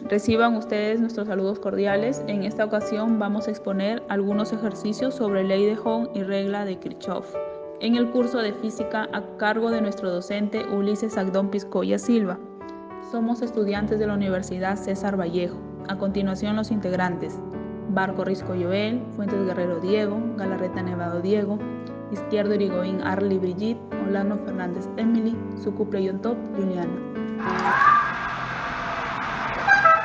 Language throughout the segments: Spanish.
Reciban ustedes nuestros saludos cordiales. En esta ocasión vamos a exponer algunos ejercicios sobre ley de Ohm y regla de Kirchhoff en el curso de física a cargo de nuestro docente Ulises Agdón Piscoya Silva. Somos estudiantes de la Universidad César Vallejo. A continuación los integrantes: Barco Risco Joel, Fuentes Guerrero Diego, Galarreta Nevado Diego, Izquierdo Irigoyen Arly Brigitte, Olano Fernández Emily, Sucupre Yontop Juliana.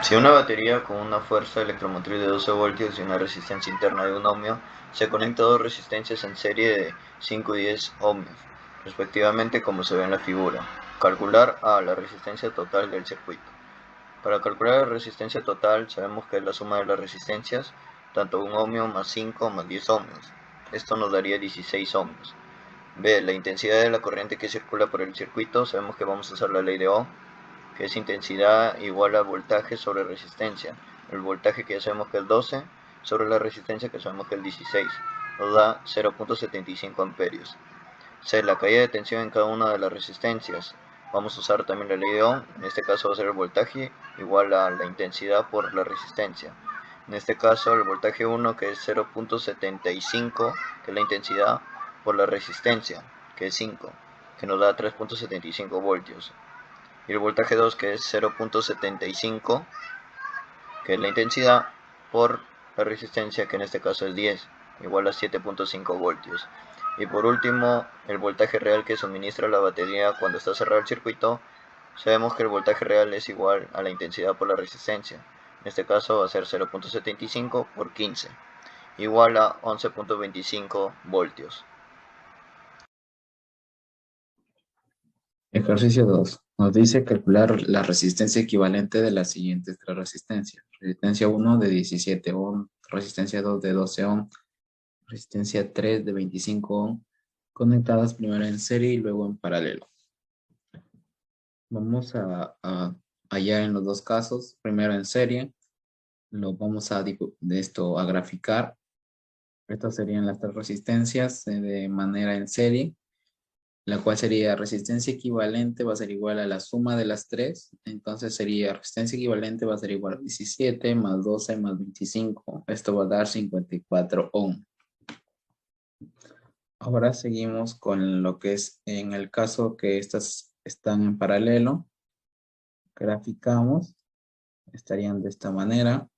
Si una batería con una fuerza electromotriz de 12 voltios y una resistencia interna de 1 ohmio se conecta a dos resistencias en serie de 5 y 10 ohmios, respectivamente, como se ve en la figura. Calcular A, la resistencia total del circuito. Para calcular la resistencia total sabemos que es la suma de las resistencias, tanto 1 ohmio más 5 más 10 ohmios. Esto nos daría 16 ohmios. B, la intensidad de la corriente que circula por el circuito. Sabemos que vamos a usar la ley de Ohm, que es intensidad igual a voltaje sobre resistencia. El voltaje que ya sabemos que es 12 sobre la resistencia que sabemos que es 16. Nos da 0.75 amperios. C, la caída de tensión en cada una de las resistencias. Vamos a usar también la ley de Ohm. En este caso va a ser el voltaje igual a la intensidad por la resistencia. En este caso el voltaje 1, que es 0.75, que es la intensidad, por la resistencia, que es 5, que nos da 3.75 voltios. Y el voltaje 2, que es 0.75, que es la intensidad, por la resistencia, que en este caso es 10, igual a 7.5 voltios. Y por último, el voltaje real que suministra la batería cuando está cerrado el circuito. Sabemos que el voltaje real es igual a la intensidad por la resistencia. En este caso va a ser 0.75 por 15, igual a 11.25 voltios. Ejercicio 2. Nos dice calcular la resistencia equivalente de las siguientes tres resistencias. Resistencia 1 de 17 ohm, resistencia 2 de 12 ohm, resistencia 3 de 25 ohm, conectadas primero en serie y luego en paralelo. Vamos a hallar en los dos casos, primero en serie, lo vamos a graficar. Estas serían las tres resistencias de manera en serie, la cual sería resistencia equivalente va a ser igual a la suma de las tres. Entonces sería resistencia equivalente va a ser igual a 17 más 12 más 25. Esto va a dar 54 ohm. Ahora seguimos con lo que es en el caso que estas están en paralelo. Graficamos. Estarían de esta manera.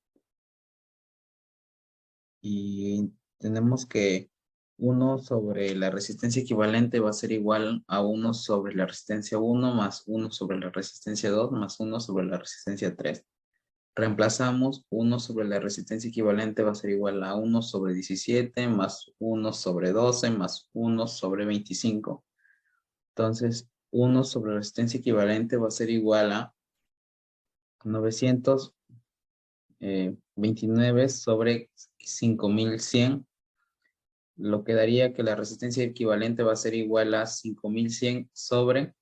Y tenemos que 1 sobre la resistencia equivalente va a ser igual a 1 sobre la resistencia 1 más 1 sobre la resistencia 2 más 1 sobre la resistencia 3. Reemplazamos 1 sobre la resistencia equivalente va a ser igual a 1 sobre 17 más 1 sobre 12 más 1 sobre 25. Entonces 1 sobre la resistencia equivalente va a ser igual a 929 sobre 5100. Lo que daría que la resistencia equivalente va a ser igual a 5100 sobre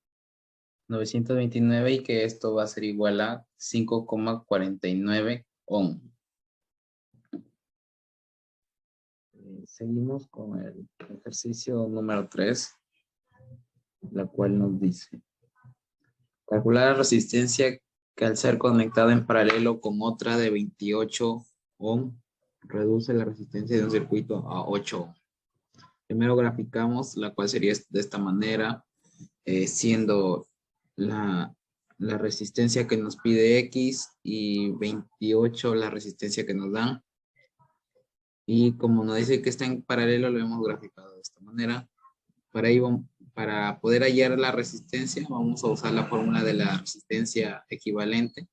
929 y que esto va a ser igual a 5,49 ohm. Seguimos con el ejercicio número 3, la cual nos dice calcular la resistencia que al ser conectada en paralelo con otra de 28 ohm reduce la resistencia de un circuito a 8 ohm. Primero graficamos, la cual sería de esta manera, siendo la resistencia que nos pide X y 28 la resistencia que nos dan. Y como nos dice que está en paralelo, lo hemos graficado de esta manera. Para poder hallar la resistencia, vamos a usar la fórmula de la resistencia equivalente,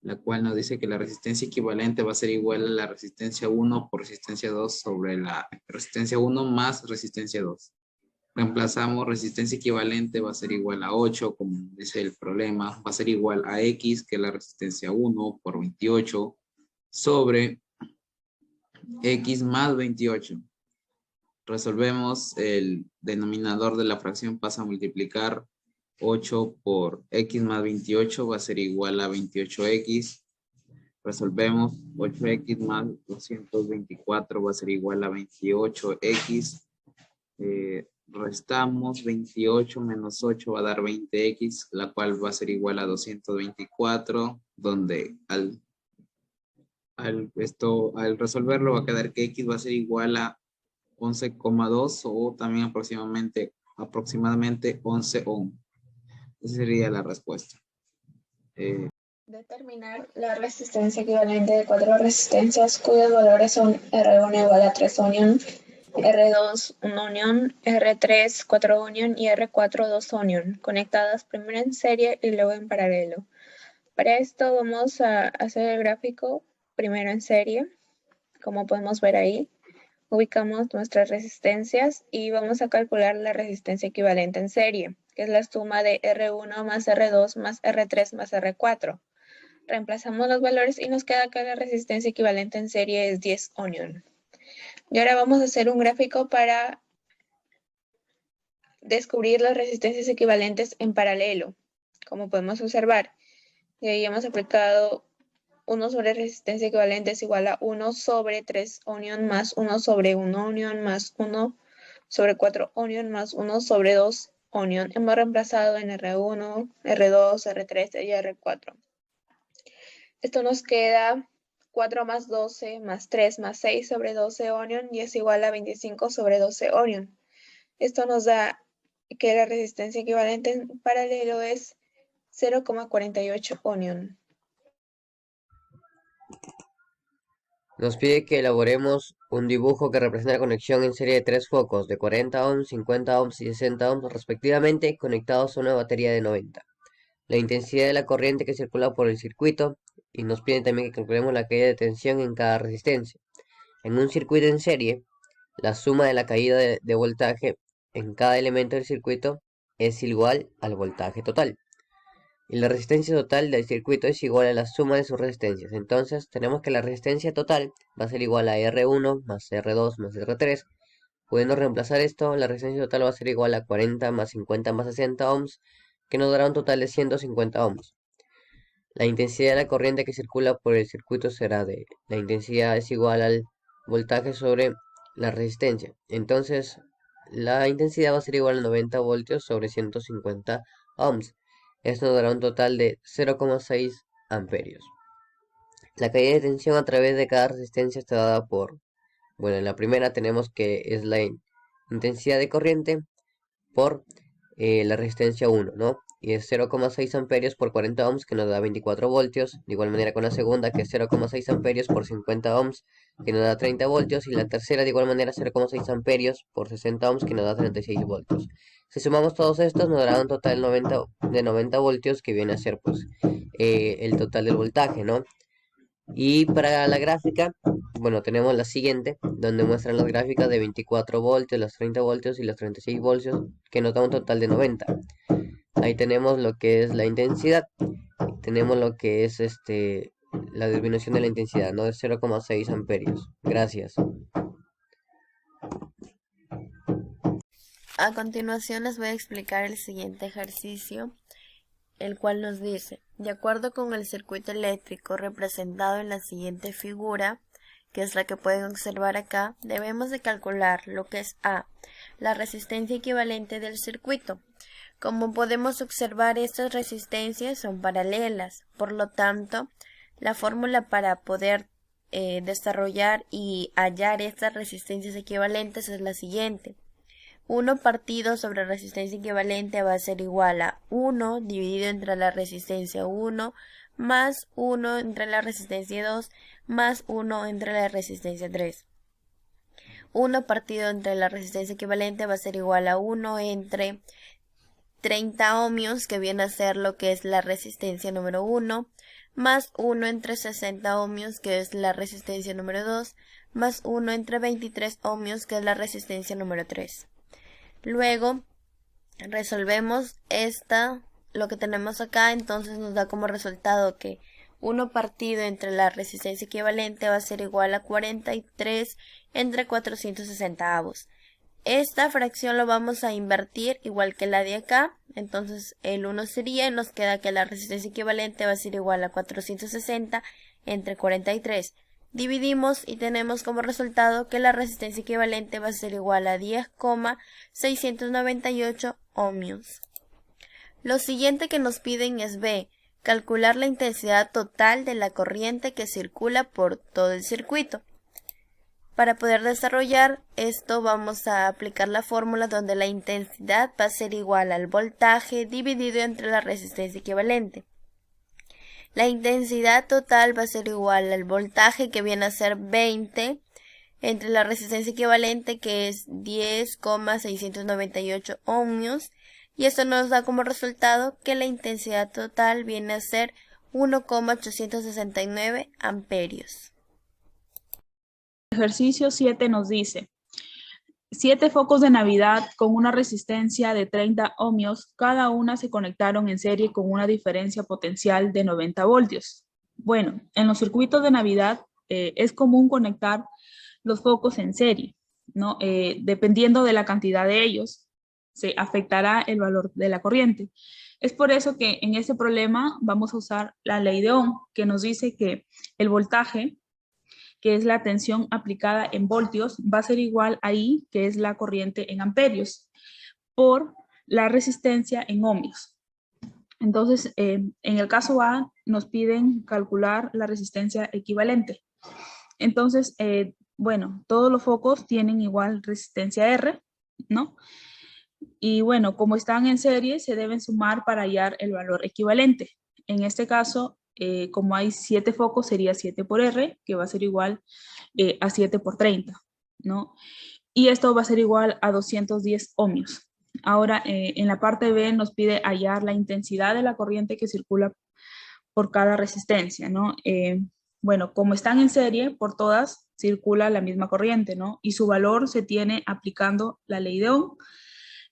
la cual nos dice que la resistencia equivalente va a ser igual a la resistencia 1 por resistencia 2 sobre la resistencia 1 más resistencia 2. Reemplazamos resistencia equivalente va a ser igual a 8, como dice el problema, va a ser igual a X, que es la resistencia 1 por 28, sobre X más 28. Resolvemos el denominador de la fracción, pasa a multiplicar 8 por X más 28, va a ser igual a 28X. Resolvemos 8X más 224 va a ser igual a 28X. restamos 28 menos 8 va a dar 20x, la cual va a ser igual a 224, donde al resolverlo va a quedar que x va a ser igual a 11,2 o también aproximadamente 11 ohm. Esa sería la respuesta. Determinar la resistencia equivalente de 4 resistencias cuyos valores son R1 igual a 3 onion, R2 1 onion, R3 4 onion y R4 2 onion, conectadas primero en serie y luego en paralelo. Para esto vamos a hacer el gráfico primero en serie, como podemos ver ahí. Ubicamos nuestras resistencias y vamos a calcular la resistencia equivalente en serie, que es la suma de R1 más R2 más R3 más R4. Reemplazamos los valores y nos queda que la resistencia equivalente en serie es 10 onion. Y ahora vamos a hacer un gráfico para descubrir las resistencias equivalentes en paralelo. Como podemos observar, y ahí hemos aplicado 1 sobre resistencia equivalente es igual a 1 sobre 3 onion más 1 sobre 1 onion más 1 sobre 4 onion más 1 sobre 2 onion. Hemos reemplazado en R1, R2, R3 y R4. Esto nos queda 4 más 12 más 3 más 6 sobre 12 onion y es igual a 25 sobre 12 onion. Esto nos da que la resistencia equivalente en paralelo es 0,48 onion. Nos pide que elaboremos un dibujo que representa la conexión en serie de 3 focos de 40 ohms, 50 ohms y 60 ohms respectivamente conectados a una batería de 90. La intensidad de la corriente que circula por el circuito y nos piden también que calculemos la caída de tensión en cada resistencia. En un circuito en serie, la suma de la caída de voltaje en cada elemento del circuito es igual al voltaje total. Y la resistencia total del circuito es igual a la suma de sus resistencias. Entonces tenemos que la resistencia total va a ser igual a R1 más R2 más R3. Pudiendo reemplazar esto, la resistencia total va a ser igual a 40 más 50 más 60 ohms, que nos dará un total de 150 ohms. La intensidad de la corriente que circula por el circuito será de la intensidad es igual al voltaje sobre la resistencia. Entonces la intensidad va a ser igual a 90 voltios sobre 150 ohms. Esto nos dará un total de 0,6 amperios. La caída de tensión a través de cada resistencia está dada por, bueno, en la primera tenemos que es la intensidad de corriente por la resistencia 1, ¿no? Y es 0,6 amperios por 40 ohms, que nos da 24 voltios. De igual manera con la segunda, que es 0,6 amperios por 50 ohms, que nos da 30 voltios. Y la tercera, de igual manera, 0,6 amperios por 60 ohms, que nos da 36 voltios. Si sumamos todos estos, nos dará un total de 90 voltios, que viene a ser, pues, el total del voltaje, ¿no? Y para la gráfica, bueno, tenemos la siguiente, donde muestran las gráficas de 24 voltios, los 30 voltios y los 36 voltios, que nos da un total de 90. Ahí tenemos lo que es la intensidad, tenemos lo que es la disminución de la intensidad, ¿no? De 0,6 amperios. Gracias. A continuación les voy a explicar el siguiente ejercicio, el cual nos dice, de acuerdo con el circuito eléctrico representado en la siguiente figura, que es la que pueden observar acá, debemos de calcular lo que es A, la resistencia equivalente del circuito. Como podemos observar, estas resistencias son paralelas, por lo tanto, la fórmula para poder desarrollar y hallar estas resistencias equivalentes es la siguiente. 1 partido sobre resistencia equivalente va a ser igual a 1 dividido entre la resistencia 1 más 1 entre la resistencia 2 más 1 entre la resistencia 3. 1 partido entre la resistencia equivalente va a ser igual a 1 entre 30 ohmios, que viene a ser lo que es la resistencia número 1, más 1 entre 60 ohmios, que es la resistencia número 2, más 1 entre 23 ohmios, que es la resistencia número 3. Luego resolvemos lo que tenemos acá, entonces nos da como resultado que 1 partido entre la resistencia equivalente va a ser igual a 43 entre 460 avos. Esta fracción lo vamos a invertir igual que la de acá, entonces el 1 sería y nos queda que la resistencia equivalente va a ser igual a 460 entre 43. Dividimos y tenemos como resultado que la resistencia equivalente va a ser igual a 10,698 ohmios. Lo siguiente que nos piden es B, calcular la intensidad total de la corriente que circula por todo el circuito. Para poder desarrollar esto vamos a aplicar la fórmula donde la intensidad va a ser igual al voltaje dividido entre la resistencia equivalente. La intensidad total va a ser igual al voltaje, que viene a ser 20, entre la resistencia equivalente, que es 10,698 ohmios, y esto nos da como resultado que la intensidad total viene a ser 1,869 amperios. Ejercicio 7 nos dice, 7 focos de Navidad con una resistencia de 30 ohmios, cada una se conectaron en serie con una diferencia potencial de 90 voltios. Bueno, en los circuitos de Navidad es común conectar los focos en serie, ¿no? Dependiendo de la cantidad de ellos, se afectará el valor de la corriente. Es por eso que en este problema vamos a usar la ley de Ohm, que nos dice que el voltaje, que es la tensión aplicada en voltios, va a ser igual a I, que es la corriente en amperios, por la resistencia en ohmios. Entonces, en el caso A, nos piden calcular la resistencia equivalente. Entonces, bueno, todos los focos tienen igual resistencia R, ¿no? Y bueno, como están en serie, se deben sumar para hallar el valor equivalente. En este caso, como hay 7 focos, sería 7 por R, que va a ser igual a 7 por 30, ¿no? Y esto va a ser igual a 210 ohmios. Ahora, en la parte B nos pide hallar la intensidad de la corriente que circula por cada resistencia, ¿no? Bueno, como están en serie, por todas circula la misma corriente, ¿no? Y su valor se tiene aplicando la ley de Ohm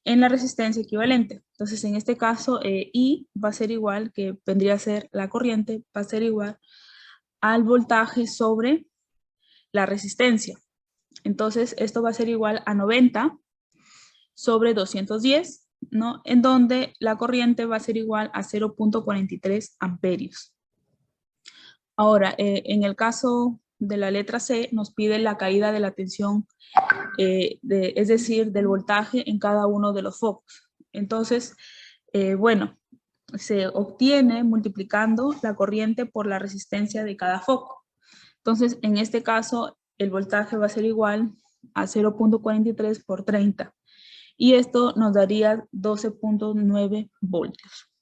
en la resistencia equivalente. Entonces, en este caso, I va a ser igual, que vendría a ser la corriente, va a ser igual al voltaje sobre la resistencia. Entonces, esto va a ser igual a 90 sobre 210, ¿no? En donde la corriente va a ser igual a 0,43 amperios. Ahora, en el caso de la letra C, nos pide la caída de la tensión, es decir, del voltaje en cada uno de los focos. Entonces, bueno, se obtiene multiplicando la corriente por la resistencia de cada foco. Entonces, en este caso, el voltaje va a ser igual a 0,43 por 30. Y esto nos daría 12,9 voltios.